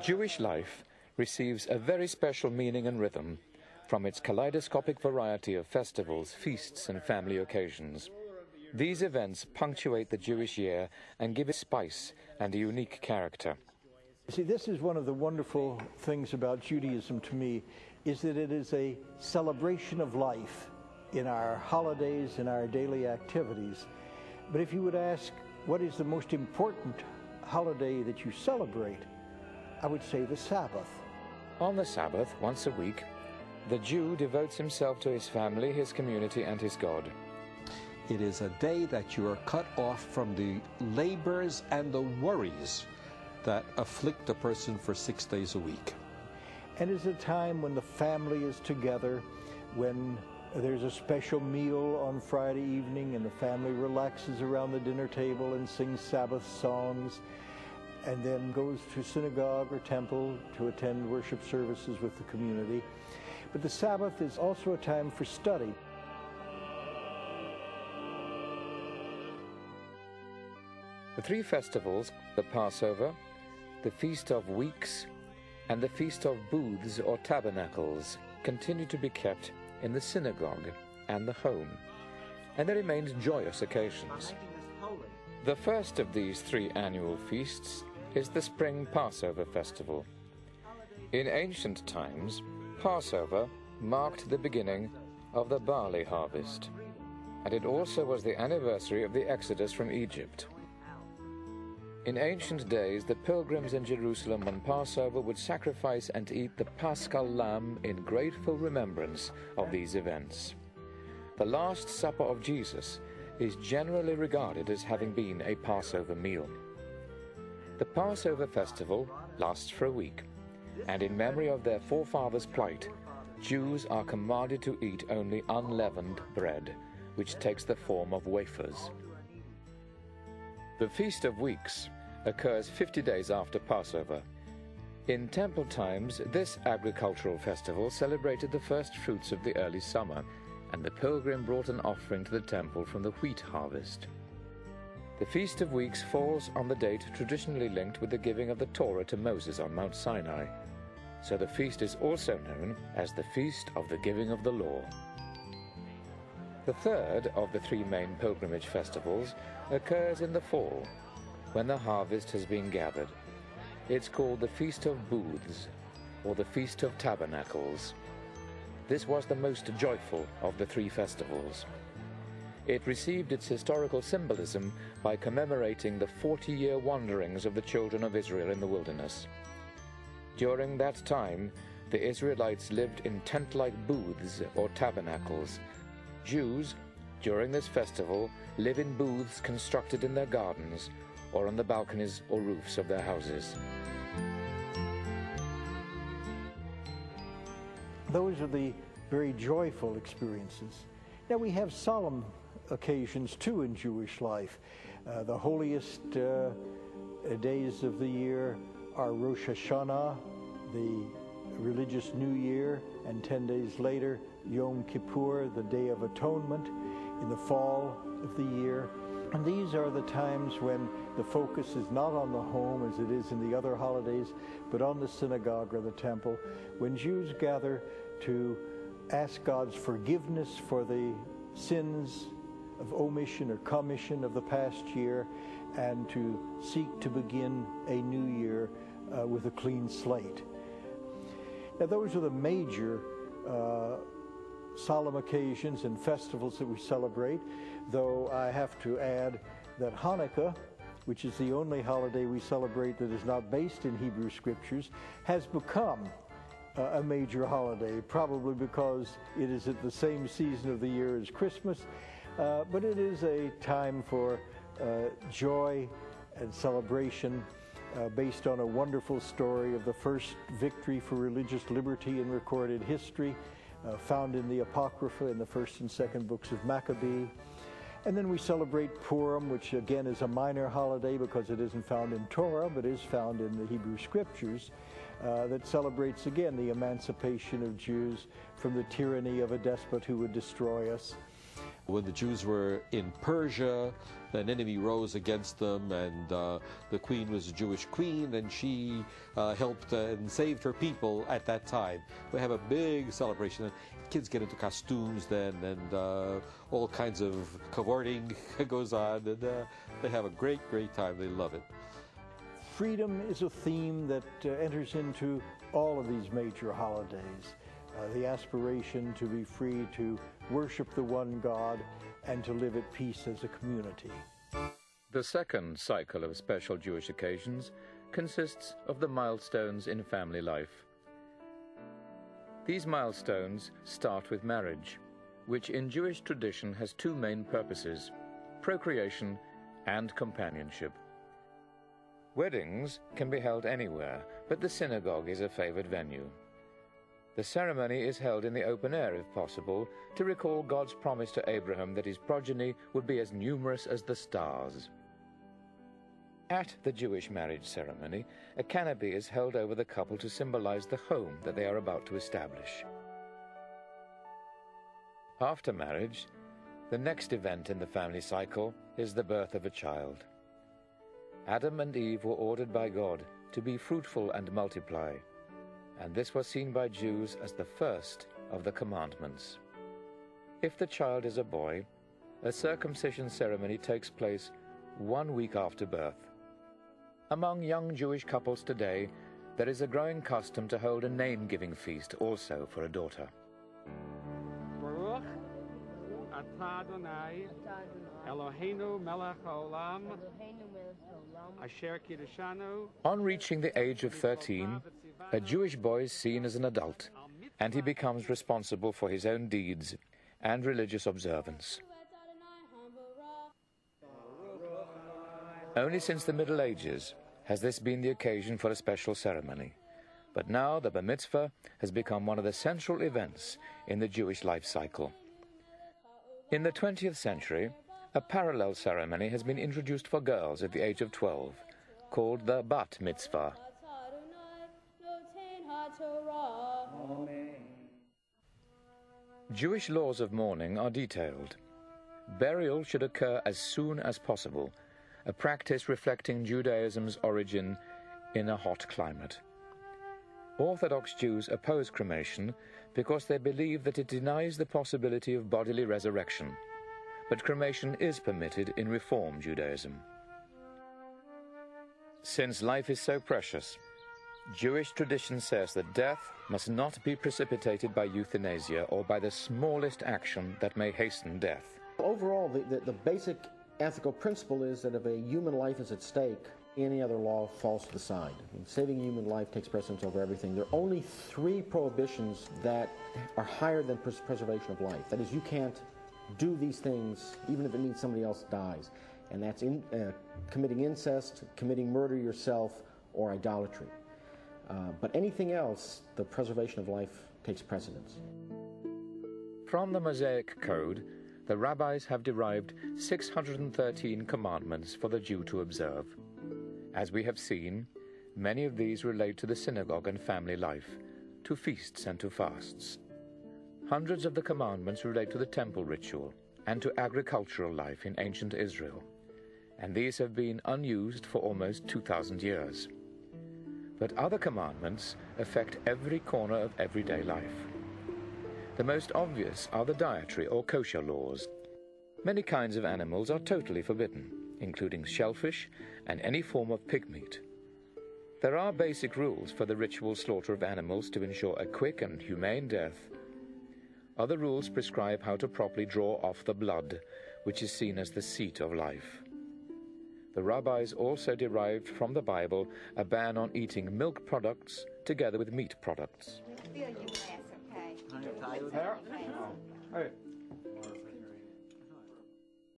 Jewish life receives a very special meaning and rhythm from its kaleidoscopic variety of festivals, feasts and family occasions. These events punctuate the Jewish year and give it spice and a unique character. See, this is one of the wonderful things about Judaism to me, is that it is a celebration of life in our holidays, in our daily activities. But if you would ask, what is the most important holiday that you celebrate, I would say the Sabbath. On the Sabbath, once a week, the Jew devotes himself to his family, his community, and his God. It is a day that you are cut off from the labors and the worries that afflict a person for 6 days a week. And it's a time when the family is together, when there's a special meal on Friday evening and the family relaxes around the dinner table and sings Sabbath songs, and then goes to synagogue or temple to attend worship services with the community. But the Sabbath is also a time for study. The three festivals, the Passover, the Feast of Weeks, and the Feast of Booths or Tabernacles, continue to be kept in the synagogue and the home, and they remain joyous occasions. The first of these three annual feasts is the spring Passover festival. In ancient times, Passover marked the beginning of the barley harvest, and it also was the anniversary of the Exodus from Egypt. In ancient days, the pilgrims in Jerusalem on Passover would sacrifice and eat the paschal lamb in grateful remembrance of these events. The Last Supper of Jesus is generally regarded as having been a Passover meal. The Passover festival lasts for a week, and in memory of their forefathers' plight, Jews are commanded to eat only unleavened bread, which takes the form of wafers. The Feast of Weeks occurs 50 days after Passover. In temple times, this agricultural festival celebrated the first fruits of the early summer, and the pilgrim brought an offering to the temple from the wheat harvest. The Feast of Weeks falls on the date traditionally linked with the giving of the Torah to Moses on Mount Sinai, so the feast is also known as the Feast of the Giving of the Law. The third of the three main pilgrimage festivals occurs in the fall, when the harvest has been gathered. It's called the Feast of Booths, or the Feast of Tabernacles. This was the most joyful of the three festivals. It received its historical symbolism by commemorating the 40-year wanderings of the children of Israel in the wilderness. During that time, the Israelites lived in tent-like booths or tabernacles. Jews, during this festival, live in booths constructed in their gardens or on the balconies or roofs of their houses. Those are the very joyful experiences. Now we have solemn occasions too in Jewish life. The holiest days of the year are Rosh Hashanah, the religious New Year, and 10 days later, Yom Kippur, the Day of Atonement, in the fall of the year. And these are the times when the focus is not on the home as it is in the other holidays, but on the synagogue or the temple, when Jews gather to ask God's forgiveness for the sins of omission or commission of the past year, and to seek to begin a new year with a clean slate. Now those are the major solemn occasions and festivals that we celebrate, though I have to add that Hanukkah, which is the only holiday we celebrate that is not based in Hebrew scriptures, has become a major holiday, probably because it is at the same season of the year as Christmas, but it is a time for joy and celebration based on a wonderful story of the first victory for religious liberty in recorded history, found in the Apocrypha in the first and second books of Maccabee. And then we celebrate Purim, which again is a minor holiday because it isn't found in Torah, but is found in the Hebrew Scriptures, that celebrates again the emancipation of Jews from the tyranny of a despot who would destroy us. When the Jews were in Persia, an enemy rose against them, and the queen was a Jewish queen, and she helped and saved her people at that time. We have a big celebration. Kids get into costumes then, and all kinds of cavorting goes on, and they have a great, great time. They love it. Freedom is a theme that enters into all of these major holidays. The aspiration to be free to worship the one God and to live at peace as a community. The second cycle of special Jewish occasions consists of the milestones in family life. These milestones start with marriage, which in Jewish tradition has two main purposes: procreation and companionship. Weddings can be held anywhere, but the synagogue is a favored venue. The ceremony is held in the open air if possible, to recall God's promise to Abraham that his progeny would be as numerous as the stars. At the Jewish marriage ceremony, a canopy is held over the couple to symbolize the home that they are about to establish. After marriage, the next event in the family cycle is the birth of a child. Adam and Eve were ordered by God to be fruitful and multiply, and this was seen by Jews as the first of the commandments. If the child is a boy, a circumcision ceremony takes place 1 week after birth. Among young Jewish couples today, there is a growing custom to hold a name-giving feast also for a daughter. Baruch atah Adonai Eloheinu melech haolam asher kiddushanu. On reaching the age of 13, a Jewish boy is seen as an adult, and he becomes responsible for his own deeds and religious observance. Only since the Middle Ages has this been the occasion for a special ceremony, but now the bar mitzvah has become one of the central events in the Jewish life cycle. In the 20th century, a parallel ceremony has been introduced for girls at the age of 12, called the bat mitzvah. Jewish laws of mourning are detailed. Burial should occur as soon as possible, a practice reflecting Judaism's origin in a hot climate. Orthodox Jews oppose cremation because they believe that it denies the possibility of bodily resurrection, but cremation is permitted in Reform Judaism. Since life is so precious, Jewish tradition says that death must not be precipitated by euthanasia or by the smallest action that may hasten death. Overall, the basic ethical principle is that if a human life is at stake, any other law falls to the side. Saving human life takes precedence over everything. There are only 3 prohibitions that are higher than preservation of life. That is, you can't do these things even if it means somebody else dies. And that's committing incest, committing murder yourself, or idolatry. But anything else, the preservation of life takes precedence. From the Mosaic Code, the rabbis have derived 613 commandments for the Jew to observe. As we have seen, many of these relate to the synagogue and family life, to feasts and to fasts. Hundreds of the commandments relate to the temple ritual and to agricultural life in ancient Israel, and these have been unused for almost 2,000 years. But other commandments affect every corner of everyday life. The most obvious are the dietary or kosher laws. Many kinds of animals are totally forbidden, including shellfish and any form of pig meat. There are basic rules for the ritual slaughter of animals to ensure a quick and humane death. Other rules prescribe how to properly draw off the blood, which is seen as the seat of life. The rabbis also derived from the Bible a ban on eating milk products together with meat products. Feel your glass, okay? Hey.